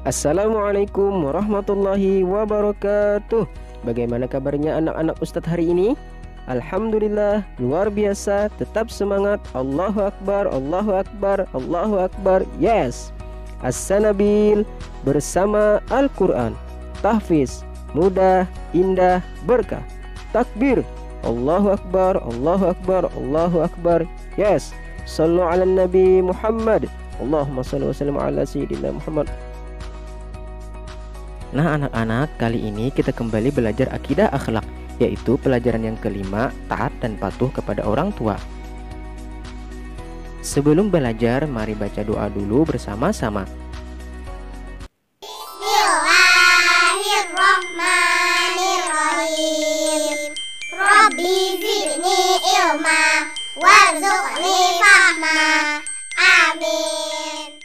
Assalamualaikum warahmatullahi wabarakatuh. Bagaimana kabarnya anak-anak Ustadz hari ini? Alhamdulillah, luar biasa. Tetap semangat. Allahu Akbar, Allahu Akbar, Allahu Akbar. Yes. As-Sanabil bersama Al-Quran. Tahfiz, mudah, indah, berkah. Takbir, Allahu Akbar, Allahu Akbar, Allahu Akbar. Yes. Sallu ala Nabi Muhammad. Allahumma salli wa sallim ala Sayyidina Muhammad. Nah anak-anak, kali ini kita kembali belajar akidah akhlak, yaitu pelajaran yang kelima, taat dan patuh kepada orang tua. Sebelum belajar, mari baca doa dulu bersama-sama. Bismillahirrahmanirrahim. Rabbi zidni ilma warzuqni fahma. Amin.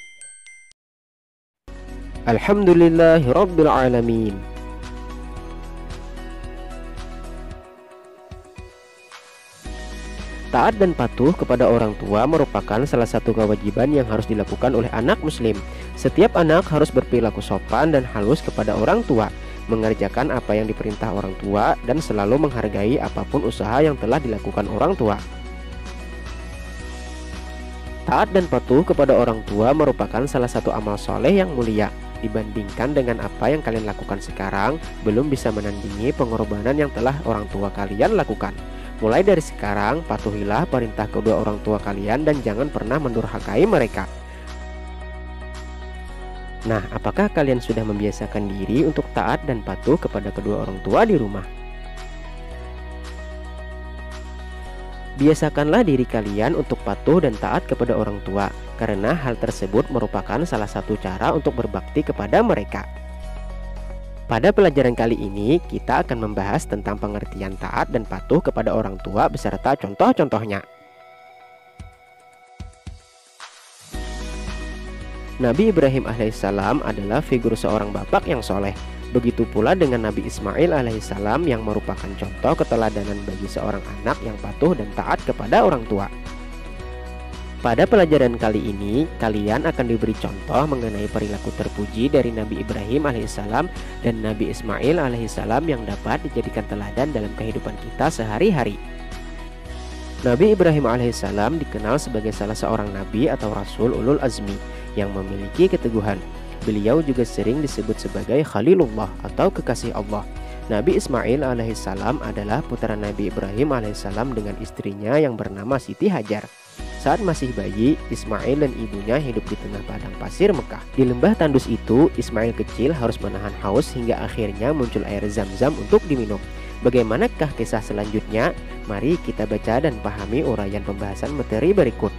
Alhamdulillahirabbil alamin. Taat dan patuh kepada orang tua merupakan salah satu kewajiban yang harus dilakukan oleh anak muslim. Setiap anak harus berperilaku sopan dan halus kepada orang tua, mengerjakan apa yang diperintah orang tua, dan selalu menghargai apapun usaha yang telah dilakukan orang tua. Taat dan patuh kepada orang tua merupakan salah satu amal soleh yang mulia. Dibandingkan dengan apa yang kalian lakukan sekarang, belum bisa menandingi pengorbanan yang telah orang tua kalian lakukan. Mulai dari sekarang, patuhilah perintah kedua orang tua kalian dan jangan pernah mendurhakai mereka. Nah, apakah kalian sudah membiasakan diri untuk taat dan patuh kepada kedua orang tua di rumah? Biasakanlah diri kalian untuk patuh dan taat kepada orang tua, karena hal tersebut merupakan salah satu cara untuk berbakti kepada mereka. Pada pelajaran kali ini, kita akan membahas tentang pengertian taat dan patuh kepada orang tua beserta contoh-contohnya. Nabi Ibrahim alaihissalam adalah figur seorang bapak yang soleh. Begitu pula dengan Nabi Ismail alaihissalam yang merupakan contoh keteladanan bagi seorang anak yang patuh dan taat kepada orang tua. Pada pelajaran kali ini, kalian akan diberi contoh mengenai perilaku terpuji dari Nabi Ibrahim alaihissalam dan Nabi Ismail alaihissalam yang dapat dijadikan teladan dalam kehidupan kita sehari-hari. Nabi Ibrahim alaihissalam dikenal sebagai salah seorang nabi atau rasul ulul azmi yang memiliki keteguhan. Beliau juga sering disebut sebagai Khalilullah atau kekasih Allah. Nabi Ismail alaihissalam adalah putra Nabi Ibrahim alaihissalam dengan istrinya yang bernama Siti Hajar. Saat masih bayi, Ismail dan ibunya hidup di tengah padang pasir Mekah. Di lembah tandus itu, Ismail kecil harus menahan haus hingga akhirnya muncul air zam-zam untuk diminum. Bagaimanakah kisah selanjutnya? Mari kita baca dan pahami uraian pembahasan materi berikut.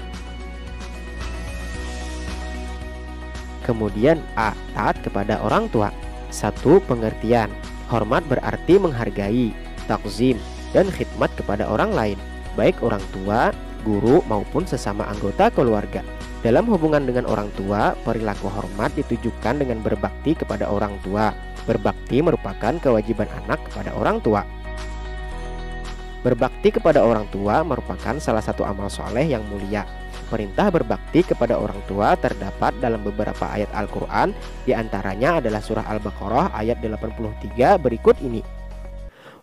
Kemudian A. Taat kepada orang tua. 1. Pengertian. Hormat berarti menghargai, takzim, dan khidmat kepada orang lain, baik orang tua, guru, maupun sesama anggota keluarga. Dalam hubungan dengan orang tua, perilaku hormat ditujukan dengan berbakti kepada orang tua. Berbakti merupakan kewajiban anak kepada orang tua. Berbakti kepada orang tua merupakan salah satu amal soleh yang mulia. Perintah berbakti kepada orang tua terdapat dalam beberapa ayat Al-Quran. Di antaranya adalah surah Al-Baqarah ayat 83 berikut ini.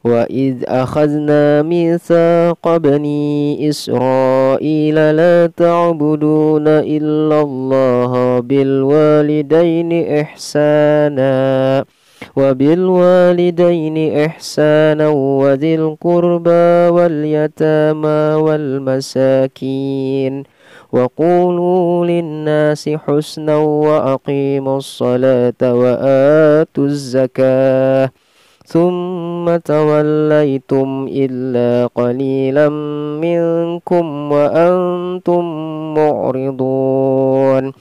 Wa idh akhadna mitsaqa bani Israila la ta'buduna illallah bil walidaini ihsana wa bil walidaini ihsana wa dzil qurba wal yatama wal masakin wa qulu linnasi husna wa aqimus salata wa atuz zakah thumma tawallaitum illa qalilan minkum wa antum mu'ridun.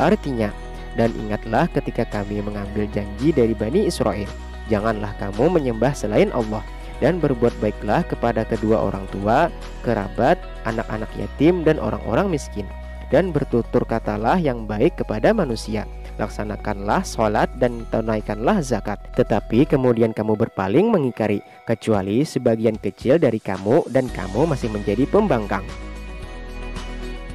Artinya, dan ingatlah ketika kami mengambil janji dari Bani Israel, janganlah kamu menyembah selain Allah, dan berbuat baiklah kepada kedua orang tua, kerabat, anak-anak yatim, dan orang-orang miskin, dan bertutur katalah yang baik kepada manusia. Laksanakanlah sholat dan tunaikanlah zakat. Tetapi kemudian kamu berpaling mengingkari, kecuali sebagian kecil dari kamu, dan kamu masih menjadi pembangkang.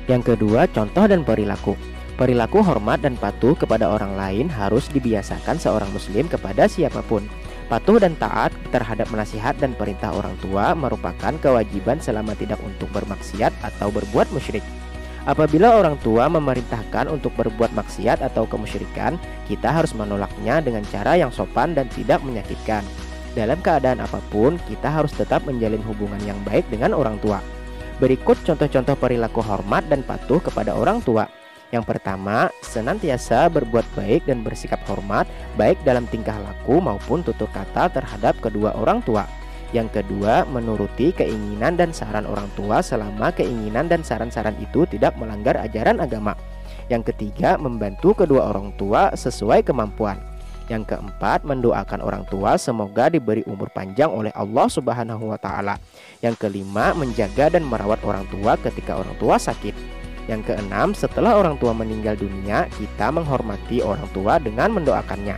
Yang kedua, contoh dan perilaku. Perilaku hormat dan patuh kepada orang lain harus dibiasakan seorang muslim kepada siapapun. Patuh dan taat terhadap nasihat dan perintah orang tua merupakan kewajiban selama tidak untuk bermaksiat atau berbuat musyrik. Apabila orang tua memerintahkan untuk berbuat maksiat atau kemusyrikan, kita harus menolaknya dengan cara yang sopan dan tidak menyakitkan. Dalam keadaan apapun, kita harus tetap menjalin hubungan yang baik dengan orang tua. Berikut contoh-contoh perilaku hormat dan patuh kepada orang tua. Yang pertama, senantiasa berbuat baik dan bersikap hormat baik dalam tingkah laku maupun tutur kata terhadap kedua orang tua. Yang kedua, menuruti keinginan dan saran orang tua selama keinginan dan saran-saran itu tidak melanggar ajaran agama. Yang ketiga, membantu kedua orang tua sesuai kemampuan. Yang keempat, mendoakan orang tua semoga diberi umur panjang oleh Allah Subhanahu wa Ta'ala. Yang kelima, menjaga dan merawat orang tua ketika orang tua sakit. Yang keenam, setelah orang tua meninggal dunia, kita menghormati orang tua dengan mendoakannya.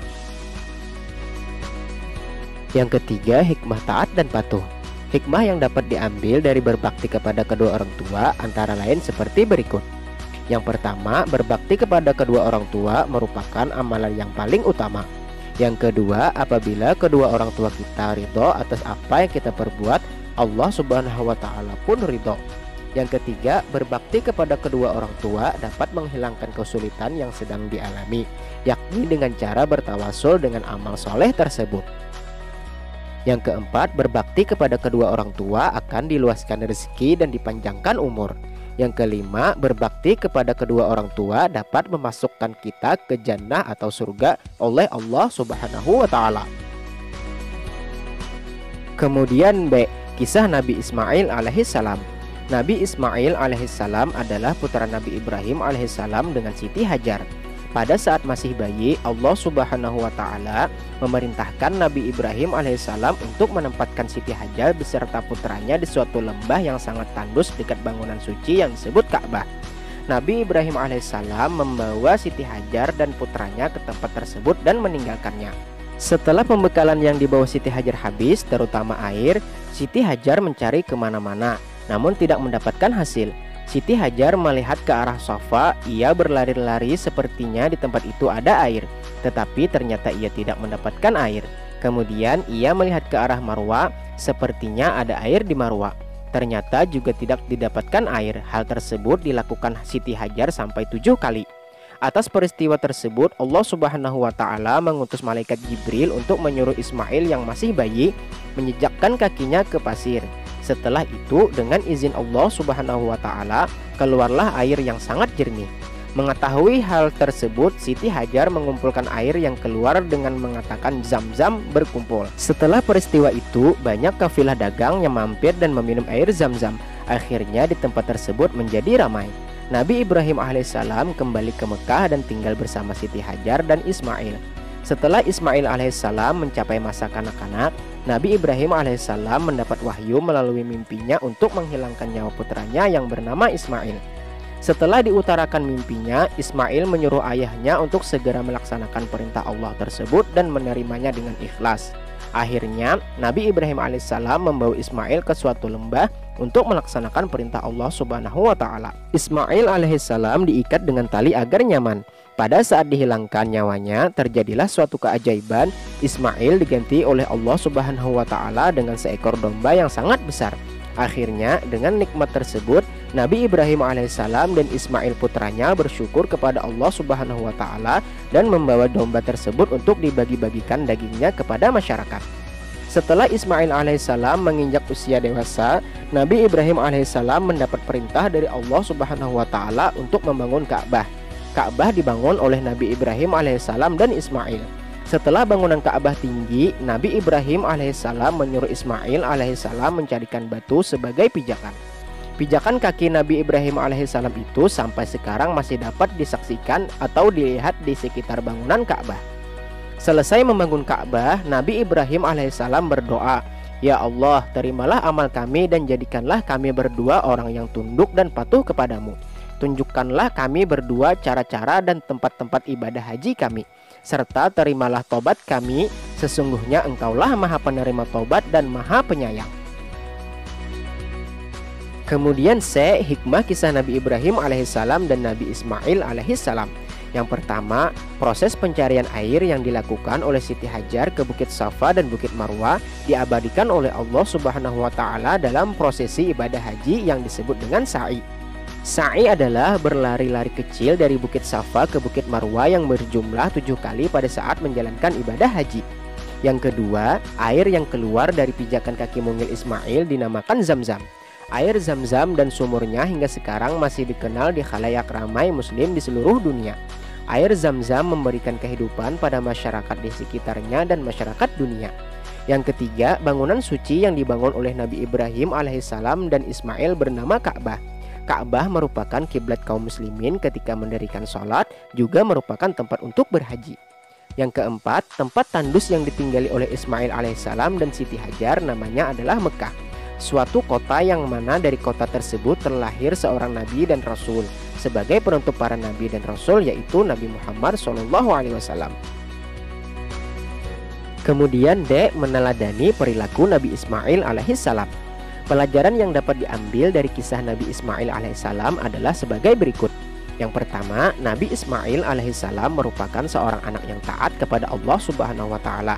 Yang ketiga, hikmah taat dan patuh. Hikmah yang dapat diambil dari berbakti kepada kedua orang tua antara lain seperti berikut. Yang pertama, berbakti kepada kedua orang tua merupakan amalan yang paling utama. Yang kedua, apabila kedua orang tua kita ridho atas apa yang kita perbuat, Allah Subhanahu wa Ta'ala pun ridho. Yang ketiga, berbakti kepada kedua orang tua dapat menghilangkan kesulitan yang sedang dialami, yakni dengan cara bertawasul dengan amal soleh tersebut. Yang keempat, berbakti kepada kedua orang tua akan diluaskan rezeki dan dipanjangkan umur. Yang kelima, berbakti kepada kedua orang tua dapat memasukkan kita ke jannah atau surga oleh Allah Subhanahu wa Ta'ala. Kemudian B, kisah Nabi Ismail alaihissalam. Nabi Ismail alaihissalam adalah putra Nabi Ibrahim alaihissalam dengan Siti Hajar. Pada saat masih bayi, Allah Subhanahu wa Ta'ala memerintahkan Nabi Ibrahim alaihissalam untuk menempatkan Siti Hajar beserta putranya di suatu lembah yang sangat tandus dekat bangunan suci yang disebut Ka'bah. Nabi Ibrahim alaihissalam membawa Siti Hajar dan putranya ke tempat tersebut dan meninggalkannya. Setelah pembekalan yang dibawa Siti Hajar habis, terutama air, Siti Hajar mencari kemana-mana, namun tidak mendapatkan hasil. Siti Hajar melihat ke arah Safa, ia berlari-lari sepertinya di tempat itu ada air, tetapi ternyata ia tidak mendapatkan air. Kemudian ia melihat ke arah Marwa, sepertinya ada air di Marwa, ternyata juga tidak didapatkan air. Hal tersebut dilakukan Siti Hajar sampai 7 kali. Atas peristiwa tersebut, Allah Subhanahu wa Ta'ala mengutus malaikat Jibril untuk menyuruh Ismail yang masih bayi menjejakkan kakinya ke pasir. Setelah itu, dengan izin Allah Subhanahu wa Ta'ala, keluarlah air yang sangat jernih. Mengetahui hal tersebut, Siti Hajar mengumpulkan air yang keluar dengan mengatakan Zam-Zam berkumpul. Setelah peristiwa itu, banyak kafilah dagang yang mampir dan meminum air Zam-Zam. Akhirnya di tempat tersebut menjadi ramai. Nabi Ibrahim alaihissalam kembali ke Mekah dan tinggal bersama Siti Hajar dan Ismail. Setelah Ismail alaihissalam mencapai masa kanak-kanak, Nabi Ibrahim alaihissalam mendapat wahyu melalui mimpinya untuk menghilangkan nyawa putranya yang bernama Ismail. Setelah diutarakan mimpinya, Ismail menyuruh ayahnya untuk segera melaksanakan perintah Allah tersebut dan menerimanya dengan ikhlas. Akhirnya, Nabi Ibrahim alaihissalam membawa Ismail ke suatu lembah untuk melaksanakan perintah Allah Subhanahu wa Ta'ala. Ismail alaihissalam diikat dengan tali agar nyaman. Pada saat dihilangkan nyawanya, terjadilah suatu keajaiban. Ismail diganti oleh Allah Subhanahu wa Ta'ala dengan seekor domba yang sangat besar. Akhirnya, dengan nikmat tersebut, Nabi Ibrahim alaihissalam dan Ismail putranya bersyukur kepada Allah Subhanahu wa Ta'ala dan membawa domba tersebut untuk dibagi-bagikan dagingnya kepada masyarakat. Setelah Ismail alaihissalam menginjak usia dewasa, Nabi Ibrahim alaihissalam mendapat perintah dari Allah Subhanahu wa Ta'ala untuk membangun Ka'bah. Ka'bah dibangun oleh Nabi Ibrahim alaihissalam dan Ismail. Setelah bangunan Ka'bah tinggi, Nabi Ibrahim alaihissalam menyuruh Ismail alaihissalam mencarikan batu sebagai pijakan. Pijakan kaki Nabi Ibrahim alaihissalam itu sampai sekarang masih dapat disaksikan atau dilihat di sekitar bangunan Ka'bah. Selesai membangun Ka'bah, Nabi Ibrahim alaihissalam berdoa, "Ya Allah, terimalah amal kami dan jadikanlah kami berdua orang yang tunduk dan patuh kepadamu. Tunjukkanlah kami berdua cara-cara dan tempat-tempat ibadah haji kami, serta terimalah tobat kami, sesungguhnya Engkaulah Maha Penerima tobat dan Maha Penyayang." Kemudian C. Hikmah kisah Nabi Ibrahim alaihissalam dan Nabi Ismail alaihissalam. Yang pertama, proses pencarian air yang dilakukan oleh Siti Hajar ke Bukit Safa dan Bukit Marwah diabadikan oleh Allah Subhanahu wa Ta'ala dalam prosesi ibadah haji yang disebut dengan sa'i. Sa'i adalah berlari-lari kecil dari Bukit Safa ke Bukit Marwah yang berjumlah 7 kali pada saat menjalankan ibadah haji. Yang kedua, air yang keluar dari pijakan kaki mungil Ismail dinamakan Zam-Zam. Air Zam-Zam dan sumurnya hingga sekarang masih dikenal di khalayak ramai muslim di seluruh dunia. Air Zam-Zam memberikan kehidupan pada masyarakat di sekitarnya dan masyarakat dunia. Yang ketiga, bangunan suci yang dibangun oleh Nabi Ibrahim alaihissalam dan Ismail bernama Ka'bah. Ka'bah merupakan kiblat kaum muslimin ketika mendirikan sholat, juga merupakan tempat untuk berhaji. Yang keempat, tempat tandus yang ditinggali oleh Ismail alaihissalam dan Siti Hajar namanya adalah Mekah, suatu kota yang mana dari kota tersebut terlahir seorang nabi dan rasul sebagai penutup para nabi dan rasul, yaitu Nabi Muhammad SAW. Kemudian D. Meneladani perilaku Nabi Ismail alaihissalam. Pelajaran yang dapat diambil dari kisah Nabi Ismail alaihissalam adalah sebagai berikut. Yang pertama, Nabi Ismail alaihissalam merupakan seorang anak yang taat kepada Allah Subhanahu wa Ta'ala.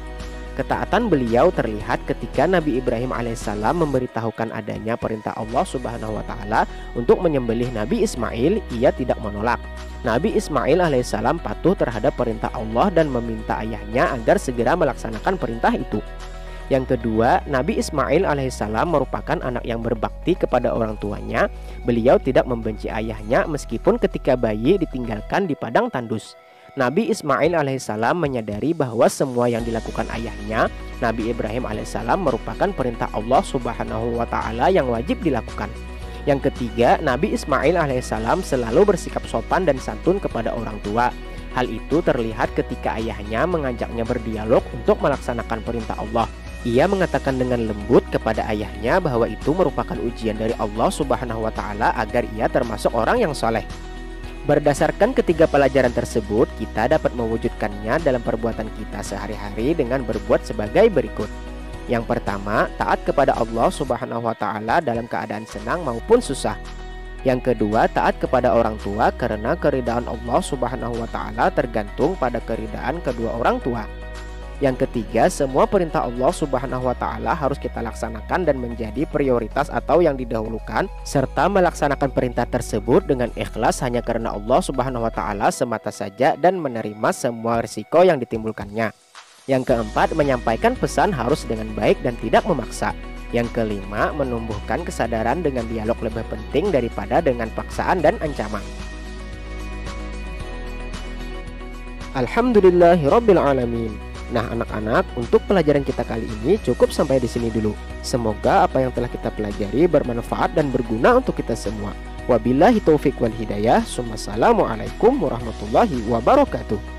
Ketaatan beliau terlihat ketika Nabi Ibrahim alaihissalam memberitahukan adanya perintah Allah Subhanahu wa Ta'ala untuk menyembelih Nabi Ismail, ia tidak menolak. Nabi Ismail alaihissalam patuh terhadap perintah Allah dan meminta ayahnya agar segera melaksanakan perintah itu. Yang kedua, Nabi Ismail alaihissalam merupakan anak yang berbakti kepada orang tuanya. Beliau tidak membenci ayahnya meskipun ketika bayi ditinggalkan di padang tandus. Nabi Ismail alaihissalam menyadari bahwa semua yang dilakukan ayahnya, Nabi Ibrahim alaihissalam, merupakan perintah Allah Subhanahu wa Ta'ala yang wajib dilakukan. Yang ketiga, Nabi Ismail alaihissalam selalu bersikap sopan dan santun kepada orang tua. Hal itu terlihat ketika ayahnya mengajaknya berdialog untuk melaksanakan perintah Allah. Ia mengatakan dengan lembut kepada ayahnya bahwa itu merupakan ujian dari Allah Subhanahu wa Ta'ala agar ia termasuk orang yang soleh. Berdasarkan ketiga pelajaran tersebut, kita dapat mewujudkannya dalam perbuatan kita sehari-hari dengan berbuat sebagai berikut. Yang pertama, taat kepada Allah Subhanahu wa Ta'ala dalam keadaan senang maupun susah. Yang kedua, taat kepada orang tua karena keridaan Allah Subhanahu wa Ta'ala tergantung pada keridaan kedua orang tua. Yang ketiga, semua perintah Allah Subhanahu wa Ta'ala harus kita laksanakan dan menjadi prioritas atau yang didahulukan, serta melaksanakan perintah tersebut dengan ikhlas hanya karena Allah Subhanahu wa Ta'ala semata saja dan menerima semua risiko yang ditimbulkannya. Yang keempat, menyampaikan pesan harus dengan baik dan tidak memaksa. Yang kelima, menumbuhkan kesadaran dengan dialog lebih penting daripada dengan paksaan dan ancaman. Alhamdulillahirabbil alamin. Nah anak-anak, untuk pelajaran kita kali ini cukup sampai di sini dulu. Semoga apa yang telah kita pelajari bermanfaat dan berguna untuk kita semua. Wabillahi taufiq wal hidayah. Assalamualaikum warahmatullahi wabarakatuh.